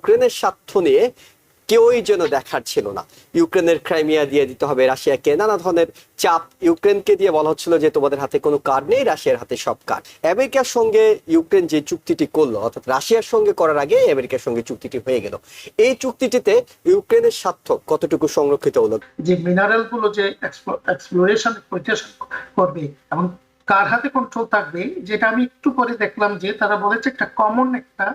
ইউক্রেনের স্বার্থ নিয়ে কেউই যেন দেখার ছিল না। ইউক্রেনের ক্রাইমিয়া দিয়ে দিতে হবে রাশিয়াকে, নানা ধরনের চাপ ইউক্রেনকে দিয়ে বলা হচ্ছিল যে তোমাদের হাতে কোনো কার্ড নেই, রাশিয়ার হাতে সব কার্ড। আমেরিকার সঙ্গে ইউক্রেন যে চুক্তিটি করলো, অর্থাৎ রাশিয়ার সঙ্গে করার আগে আমেরিকার সঙ্গে চুক্তিটি হয়ে গেল। এই চুক্তিটিতে ইউক্রেনের স্বার্থ কতটুকু সংরক্ষিত হলো? যে মিনারেল গুলো যে এক্সপ্লোরেশন করবে এবং কার হাতে কন্ট্রোল থাকবে, যেটা আমি একটু পরে দেখলাম যে তারা বলেছে একটা কমন একটা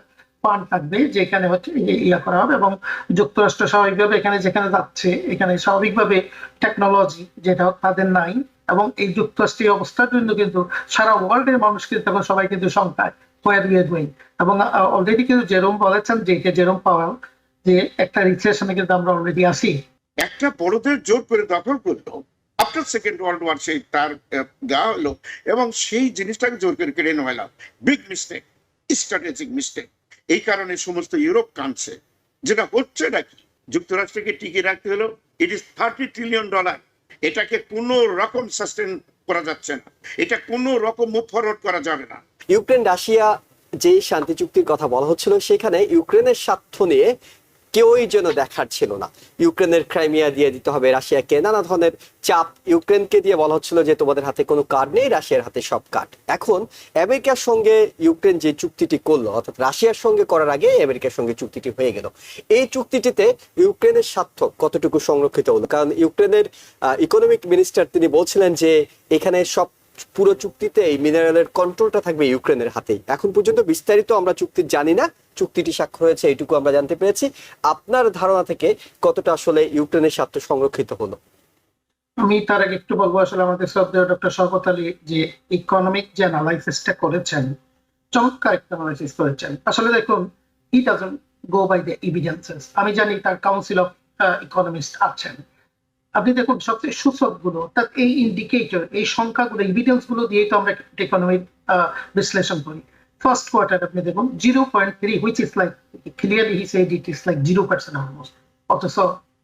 ফান্ড থাকবে যেখানে হচ্ছে ইয়া করা হবে, এবং যুক্তরাষ্ট্র স্বাভাবিকভাবে এখানে যেখানে যাচ্ছে এখানে স্বাভাবিকভাবে টেকনোলজি যেটা তাদের নাই, এবং এই যুক্তরাষ্ট্রীয় অবস্থার জন্য কিন্তু সারা ওয়ার্ল্ডের মানুষ কিন্তু তখন সবাই কিন্তু সংখ্যায় এবং অলরেডি কিন্তু জেরোম বলেছেন যে জেরোম পাওয়াল যে একটা রিসেশনে কিন্তু আমরা অলরেডি আসি। একটা বড়দের জোর করে দখল করলো আফটার সেকেন্ড ওয়ার্ল্ড ওয়ার, সেই তার দেওয়া হলো এবং সেই জিনিসটাকে জোর করে কেড়ে নেওয়া হলো। Big mistake, strategic mistake. এই কারণে সমস্ত ইউরোপ কাঁদছে। যেটা হচ্ছে নাকি যুক্তরাষ্ট্রকে টিকিয়ে রাখতে হলো, ইট ইজ $30 ট্রিলিয়ন। এটাকে কোনো রকম সাস্টেন করা যাচ্ছে না, এটা কোনো রকম মুভ ফরওয়ার্ড করা যাবে না। ইউক্রেন রাশিয়া যে শান্তি চুক্তির কথা বলা হচ্ছিল, সেখানে ইউক্রেনের স্বার্থ নিয়ে কেউই যেন দেখার ছিল না। ইউক্রেনের ক্রাইমিয়া দিয়ে দিতে হবে রাশিয়াকে, নানা ধরনের চাপ ইউক্রেনকে দিয়ে বলা হচ্ছিল যে তোমাদের হাতে কোনো কার্ড নেই, রাশিয়ার হাতে সব কার্ড। এখন আমেরিকার সঙ্গে ইউক্রেন যে চুক্তিটি করলো, অর্থাৎ রাশিয়ার সঙ্গে করার আগে আমেরিকার সঙ্গে চুক্তিটি হয়ে গেল। এই চুক্তিটিতে ইউক্রেনের স্বার্থ কতটুকু সংরক্ষিত হলো? কারণ ইউক্রেনের ইকোনমিক মিনিস্টার তিনি বলছিলেন যে এখানে সব পুরো চুক্তিতে এই মিনারেলের কন্ট্রোলটা থাকবে ইউক্রেনের হাতেই। এখন পর্যন্ত বিস্তারিত আমরা চুক্তি জানি না, চুক্তিটি স্বাক্ষর হয়েছে এইটুকু আমরা জানতে পেরেছি। আপনার ধারণা থেকে কতটা আসলে ইউক্রেনের স্বার্থ সংরক্ষিত হলো? আমি তার আগে একটু বলবো, আসলে আমাদের শ্রদ্ধেয় ডক্টর শওকত আলী যে ইকোনমিক যে অ্যানালাইসিসটা করেছেন, চমৎকার একটা অ্যানালাইসিস করেছেন। আসলে দেখুন, he doesn't go by the evidences. আমি জানি তার কাউন্সিল অফ ইকোনমিস্ট আছেন। আপনি দেখুন সবচেয়ে সূচক গুলো, তার এই ইন্ডিকেটর, এই সংখ্যাগুলো, এভিডেন্স গুলো দিয়ে তো আমরা ইকোনমিক বিশ্লেষণ করি। ফার্স্ট কোয়ার্টার আপনি দেখুন 0.3, which is like clearly he said it is like 0% almost, অথচ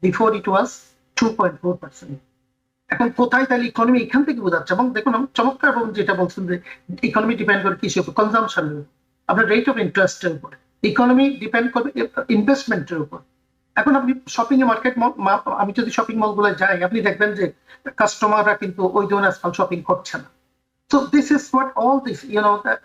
বিফোর ইট ওয়াজ 2.4%। এখন কোথায় তাহলে ইকোনমি এখান থেকে বোঝাচ্ছে। এবং দেখুন চমৎকার এবং যেটা বলছেন যে ইকোনমি ডিপেন্ড করে কিসের উপর, কনজামশনের উপর, আপনার রেট অফ ইন্টারেস্টের উপর। ইকোনমি ডিপেন্ড করবে ইনভেস্টমেন্টের উপর। এখন আপনি শপিং এ মার্কেট, আমি যদি শপিং মল গুলো যাই, আপনি দেখবেন যে কাস্টমাররা কিন্তু ওই ধরনের আজকাল শপিং করছে না। So this is what all this,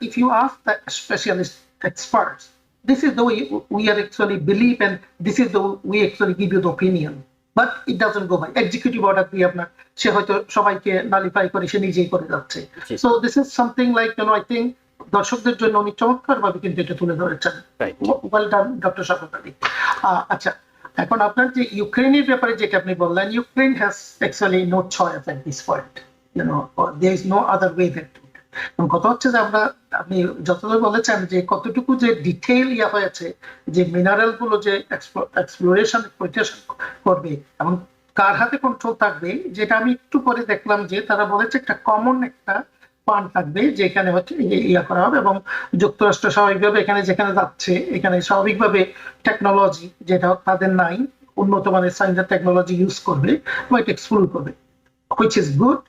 if you ask the specialist experts, this is the way we are actually believe, and this is the way we actually give you the opinion. But it doesn't go by executive order দিয়ে আপনার সে হয়তো সবাইকে nullify করে সে নিজেই করে যাচ্ছে। So this is something like, I think দর্শকদের জন্য অনেক চমৎকার ভাবে কিন্তু এটা তুলে ধরেছেন। Well done doctor Shawkat Ali. আচ্ছা, এখন আপনার যে ইউক্রেনের ব্যাপারে যেটা আপনি বললেন, Ukraine has actually no choice at this point, there is no other way than to. কথা হচ্ছে যে আপনি যতদূর বলেছেন যে কতটুকু যে ডিটেইল ইয়া হয়েছে, যে মিনারেল গুলো যে এক্সপ্লোরেশন করবে এবং কার হাতে কন্ট্রোল থাকবে, যেটা আমি একটু পরে দেখলাম যে তারা বলেছে একটা কমন একটা ফান্ড থাকবে যেখানে হচ্ছে ইয়া করা হবে, এবং যুক্তরাষ্ট্র স্বাভাবিকভাবে এখানে যেখানে যাচ্ছে এখানে স্বাভাবিকভাবে টেকনোলজি যেটা তাদের নাই, উন্নত মানের সায়েন্স টেকনোলজি ইউজ করবে এবং এটা এক্সপ্লোর করবে, which is good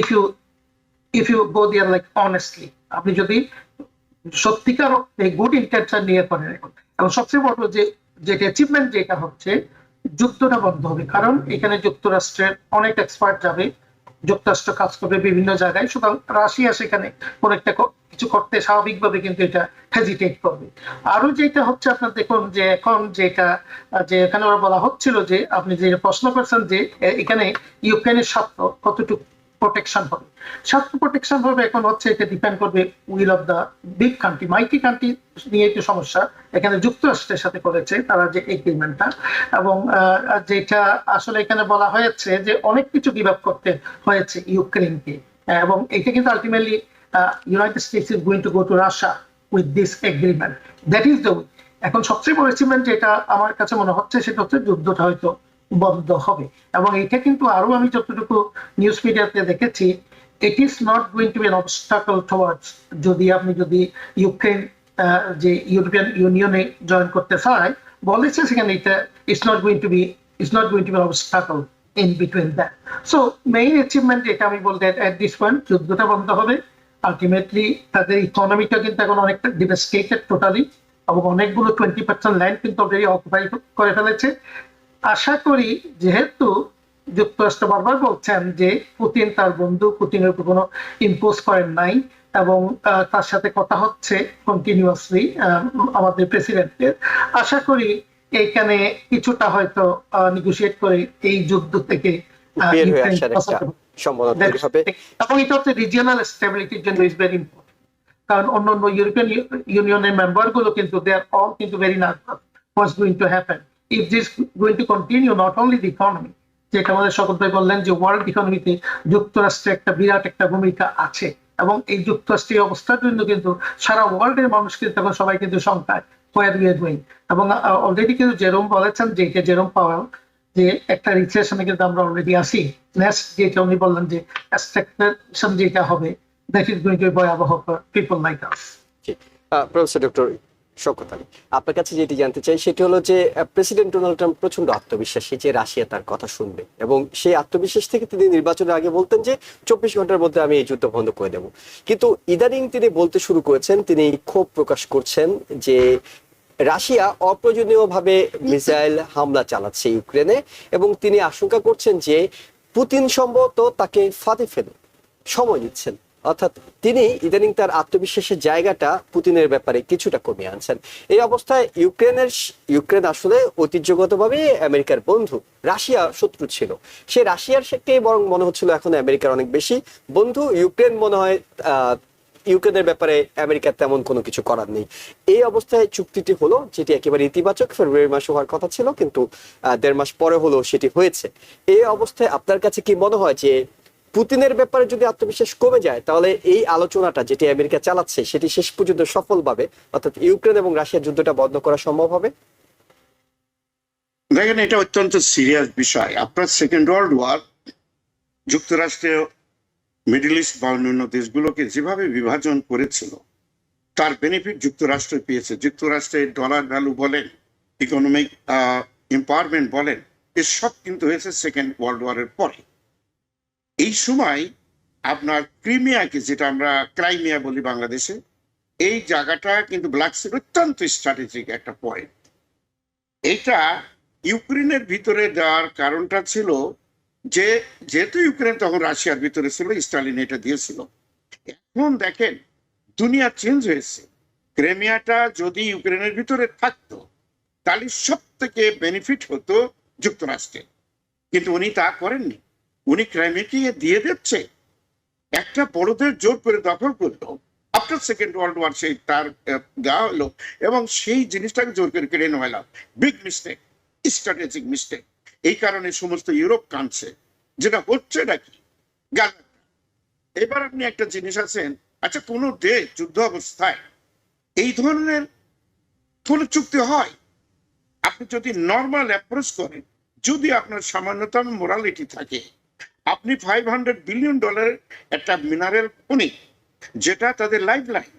if you go there like honestly, আপনি যদি সত্যিকার অর্থে গুড ইন্টেনশন নিয়ে করেন। এবং সবচেয়ে বড় যেটা অ্যাচিভমেন্ট যেটা হচ্ছে, যুদ্ধটা বন্ধ হবে, কারণ এখানে যুক্তরাষ্ট্রের অনেক এক্সপার্ট যাবে, যুক্তরাষ্ট্র কাজ করবে বিভিন্ন জায়গায়, সুতরাং রাশিয়া সেখানে কোনো একটা কিছু করতে স্বাভাবিকভাবে কিন্তু এটা হেজিটেট করবে। আরো যেটা হচ্ছে আপনার দেখুন যে এখন যেটা যে এখানে ওরা বলা হচ্ছিল যে আপনি যে প্রশ্ন করছেন যে এখানে ইউক্রেনের স্বার্থ কতটুকু প্রোটেকশন হবে, স্বার্থ প্রোটেকশন হবে এখন হচ্ছে এটা ডিপেন্ড করবে will of the big country. Mighty country নিয়ে একটু সমস্যা, এখানে যুক্তরাষ্ট্রের সাথে করেছে তারা যে এগ্রিমেন্টটা, এবং যেটা আসলে এখানে বলা হয়েছে যে অনেক কিছু গিভ আপ করতে হয়েছে ইউক্রেনকে, এবং এটা কিন্তু ultimately United states is going to go to Russia with this agreement, that is the way. এখন সবচেয়ে বড় অ্যাচিভমেন্ট যেটা আমার কাছে মনে হচ্ছে সেটা হচ্ছে যুদ্ধটা হয়তো বন্ধ হবে, এবং এটা কিন্তু আরো আমি যতটুকু নিউজ মিডিয়াতে দেখেছি, it is not going to be an obstacle towards, যদি ইউক্রেন যে ইউরোপিয়ান ইউনিয়নে জয়েন করতে চায়, বলেছে সেখানে এটা it's not going to be an obstacle in between that. So main achievement এটা আমি বলতে এট দিস পয়েন্ট, যুদ্ধটা বন্ধ হবে। আলটিমেটলি তাদের ইকোনমিটা কিন্তু এখন অনেকটা ডিভাস্টেটেড টোটালি, এবং অনেকগুলো 20% ল্যান্ড কিন্তু অলরেডি অকুপাই করে ফেলেছে। আশা করি, যেহেতু যুক্তরাষ্ট্র বারবার বলছেন যে পুতিন তার বন্ধু, পুতিনের উপর কোনো ইম্পোজ করেন নাই, এবং তার সাথে কথা হচ্ছে কন্টিনিউয়াসলি আমাদের প্রেসিডেন্টের, আশা করি এইখানে কিছুটা হয়তো নেগোশিয়েট করে এই যুদ্ধ থেকে বের হয়ে ইউক্রেন আসার একটা সম্ভাবনা তৈরি হবে। এবং এটা হচ্ছে রিজিয়নাল স্টেবিলিটির জন্য ইজ ভেরি ইম্পর্টেন্ট। কারণ অন্যান্য ইউরোপিয়ান ইউনিয়নের মেম্বার গুলো কিন্তু দে আর অল কিন্তু very nervous what's going to happen if this going to continue, not only the economy, যেটা আমাদের শকত ভাই বললেন যে ওয়ার্ল্ড ইকোনমিতে যুক্তরাষ্ট্রের একটা বিরাট একটা ভূমিকা আছে, এবং এই যুক্তরাষ্ট্রীয় অবস্থার জন্য কিন্তু সারা ওয়ার্ল্ডের মানুষ কিন্তু এখন সবাই কিন্তু শঙ্কায় হোয়ার উই আর গোয়িং। এবং অলরেডি কিন্তু জেরোম বলেছেন, যে জেরোম পাওয়েল, যে একটা রিসেশনে কিন্তু আমরা অলরেডি আসি। নেক্সট যেটা উনি বললেন যে স্ট্যাগফ্লেশন যেটা হবে, that is going to be ভয়াবহ for people like us. Professor doctor Shawkat Ali, আপনার কাছে যেটি জানতে চাই সেটি হলো যে প্রেসিডেন্ট ডোনাল্ড ট্রাম্প প্রচন্ড আত্মবিশ্বাসী যে রাশিয়া তার কথা শুনবে, এবং সেই আত্মবিশ্বাস থেকে তিনি নির্বাচনের আগে বলতেন যে 24 ঘন্টার মধ্যে আমি এই যুদ্ধ বন্ধ করে দেব। কিন্তু ইদানিং তিনি বলতে শুরু করেছেন, তিনি ক্ষোভ প্রকাশ করছেন যে রাশিয়া অপ্রয়োজনীয়ভাবে মিসাইল হামলা চালাচ্ছে ইউক্রেনে, এবং তিনি আশঙ্কা করছেন যে পুতিন সম্ভবত তাকে ফাঁদে ফেলে সময় নিচ্ছেন। অর্থাৎ তিনি ইদানিং তার আত্মবিশ্বাসের জায়গাটা পুতিনের ব্যাপারে কিছুটা কমিয়ে আনছেন। এই অবস্থায় ইউক্রেন আসলে ঐতিহ্যগতভাবে আমেরিকার বন্ধু, রাশিয়া শত্রু ছিল। সে রাশিয়ার থেকে বরং মনে হচ্ছিল এখন আমেরিকার অনেক বেশি বন্ধু। ইউক্রেন মনে হয় ইউক্রেনের ব্যাপারে আমেরিকার তেমন কোনো কিছু করার নেই। এই অবস্থায় চুক্তিটি হলো, যেটি একেবারে ইতিবাচক, ফেব্রুয়ারি মাসে হওয়ার কথা ছিল, কিন্তু 1.5 মাস পরে হলো সেটি হয়েছে। এই অবস্থায় আপনার কাছে কি মনে হয় যে পুতিনের ব্যাপারে যদি আত্মবিশ্বাস কমে যায়, তাহলে এই আলোচনাটা যেটি আমেরিকা চালাচ্ছে সেটি শেষ পর্যন্ত সফলভাবে, অর্থাৎ ইউক্রেন এবং রাশিয়ার যুদ্ধটা বন্ধ করা সম্ভব হবে? দেখেন, এটা অত্যন্ত সিরিয়াস বিষয়। আপনার সেকেন্ড ওয়ার্ল্ড ওয়ার যুক্তরাষ্ট্রে মিডল ইস্ট বা অন্যান্য দেশগুলোকে যেভাবে বিভাজন করেছিল, তার বেনিফিট যুক্তরাষ্ট্র পেয়েছে। যুক্তরাষ্ট্রের ডলার ভ্যালু বলেন, ইকোনমিক এম্পাওয়ারমেন্ট বলেন, এসব কিন্তু হয়েছে সেকেন্ড ওয়ার্ল্ড ওয়ারের পরে। এই সময় আপনার ক্রিমিয়াকে, যেটা আমরা ক্রাইমিয়া বলি বাংলাদেশে, এই জায়গাটা কিন্তু ব্ল্যাক সির অত্যন্ত স্ট্র্যাটেজিক একটা পয়েন্ট। এটা ইউক্রেনের ভিতরে দেওয়ার কারণটা ছিল যে যেহেতু ইউক্রেন তখন রাশিয়ার ভিতরে ছিল, স্টালিন এটা দিয়েছিল। এখন দেখেন দুনিয়া চেঞ্জ হয়েছে। ক্রিমিয়াটা যদি ইউক্রেনের ভিতরে থাকতো তাহলে সব থেকে বেনিফিট হতো যুক্তরাষ্ট্রের, কিন্তু উনি তা করেননি। উনি ক্রাইমিয়াকে দিয়ে দিচ্ছে, একটা বড়দের জোর করে দখল করলো। আফটার সেকেন্ড ওয়ার্ল্ড ওয়ার সেই তার দেওয়া হলো, এবং সেই জিনিসটাকে জোর করে কেড়ে নেওয়া হলো। Big mistake, strategic mistake. এই কারণে সমস্ত ইউরোপ কাঁদছে, যেটা হচ্ছে নাকি গাজা। এবার আপনি একটা জিনিস আছেন, আচ্ছা কোনো দেশ যুদ্ধ অবস্থায় এই ধরনের কোনো চুক্তি হয়, আপনি যদি নর্মাল অ্যাপ্রোচ করেন, যদি আপনার সামান্যতম মোরালিটি থাকে, আপনি $500 বিলিয়ন একটা মিনারেল খনি, যেটা তাদের লাইফ লাইন,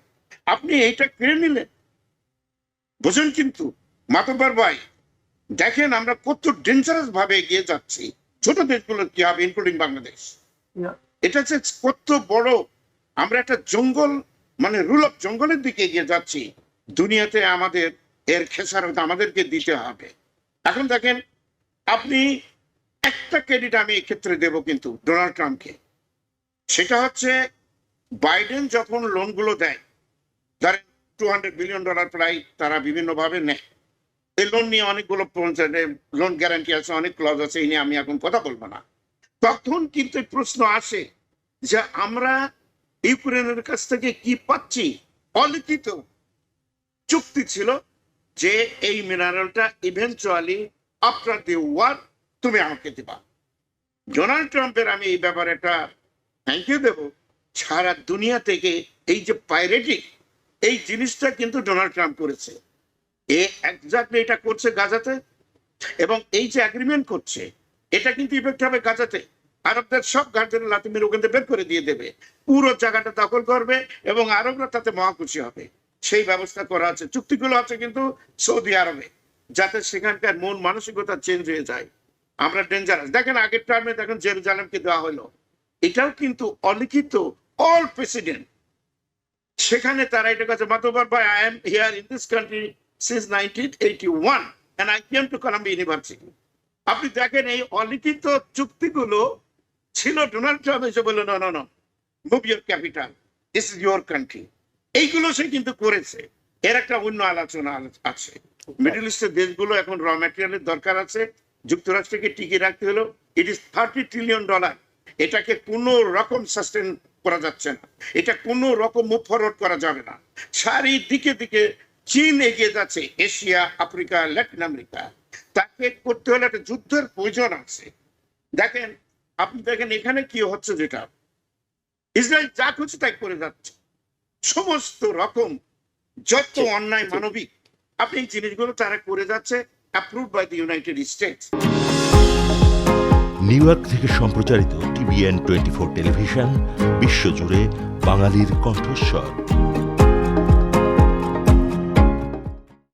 আপনি এইটা কেড়ে নিলেন। বুঝেন কিন্তু মাতব্বর ভাই, দেখেন আমরা কত ডেঞ্জারাস ভাবে এগিয়ে যাচ্ছি। ছোট দেশগুলো কি হবে, ইনক্লুডিং বাংলাদেশ। এটা হচ্ছে কত বড়, আমরা একটা জঙ্গল, মানে রুল অফ জঙ্গলের দিকে এগিয়ে যাচ্ছি। দুনিয়াতে আমাদের এর খেসারত আমাদেরকে দিতে হবে। এখন দেখেন, আপনি একটা ক্রেডিট আমি এই ক্ষেত্রে দেব কিন্তু ডোনাল্ড ট্রাম্পকে, সেটা হচ্ছে বাইডেন যখন লোনগুলো দেয়, ধরেন $200 বিলিয়ন প্রায় তারা বিভিন্ন ভাবে নেয়। এই লোন নিয়ে অনেকগুলো লোন গ্যারান্টি আছে, অনেক ক্লজ আছে, এই নিয়ে আমি এখন কথা বলবো না। তখন কিন্তু প্রশ্ন আসে যে আমরা ইউক্রেনের কাছ থেকে কি পাচ্ছি। অলিখিত চুক্তি ছিল যে এই মিনারেলটা ইভেন্চুয়ালি আফটার দি ওয়ার তুমি আমাকে দিবা। ডোনাল্ড ট্রাম্পের আমি এই ব্যাপারে একটা থ্যাংক ইউ দেব। সারা দুনিয়া থেকে এই যে পাইরেটিং, এই জিনিসটা কিন্তু ডোনাল্ড ট্রাম্প করেছে। এক্স্যাক্টলি এটা করছে গাজাতে, এবং এই যে এগ্রিমেন্ট করছে এটা কিন্তু ইফেক্ট হবে গাজাতে। আরবদের সব গার্জেন লাতিমের ওখান থেকে বের করে দিয়ে দেবে, পুরো জায়গাটা দখল করবে, এবং আরবরা তাতে মহাখুশি হবে। সেই ব্যবস্থা করা আছে, চুক্তিগুলো আছে কিন্তু সৌদি আরবে, যাতে সেখানকার মন মানসিকতা চেঞ্জ হয়ে যায়। আমরা ডেঞ্জারাস। দেখেন আগের টার্মে দেখেন জেরুজালেমকে দেওয়া হলো, এটাও কিন্তু অলিখিত, অল প্রেসিডেন্ট। সেখানে তারা এটা কাছে মাতবার ভাই, I am here in this country since 1981 and I came to Columbia University. আপনি দেখেন এই অলিখিত চুক্তিগুলো ছিল ডোনাল্ড ট্রাম্প এসে বলল no no no move your capital, this is your country. এইগুলো সে কিন্তু করেছে। এর একটা অন্য আলোচনা আছে। মিডল ইস্টের দেশগুলো এখন র ম্যাটেরিয়ালের দরকার আছে, যুক্তরাষ্ট্রকে টিকিয়ে রাখতে হলো। It is $30 trillion. এটাকে কোনো রকম সাস্টেন করা যাচ্ছে না, এটা কোনো রকম মুভ ফরওয়ার্ড করা যাবে না। চারিদিকে দিকে চীন এগিয়ে যাচ্ছে, এশিয়া, আফ্রিকা, ল্যাটিন আমেরিকা। তাকে করতে হলে একটা যুদ্ধের প্রয়োজন আছে। দেখেন, আপনি দেখেন এখানে কি হচ্ছে, যেটা ইসরায়েল যা খুশি তাই করে যাচ্ছে, সমস্ত রকম যত অন্যায় মানবিক আপনি এই জিনিসগুলো তারা করে যাচ্ছে, approved by the United States. New York থেকে সম্প্রচারিত TVN 24 টেলিভিশন বিশ্বজুড়ে বাঙালির কণ্ঠস্বর।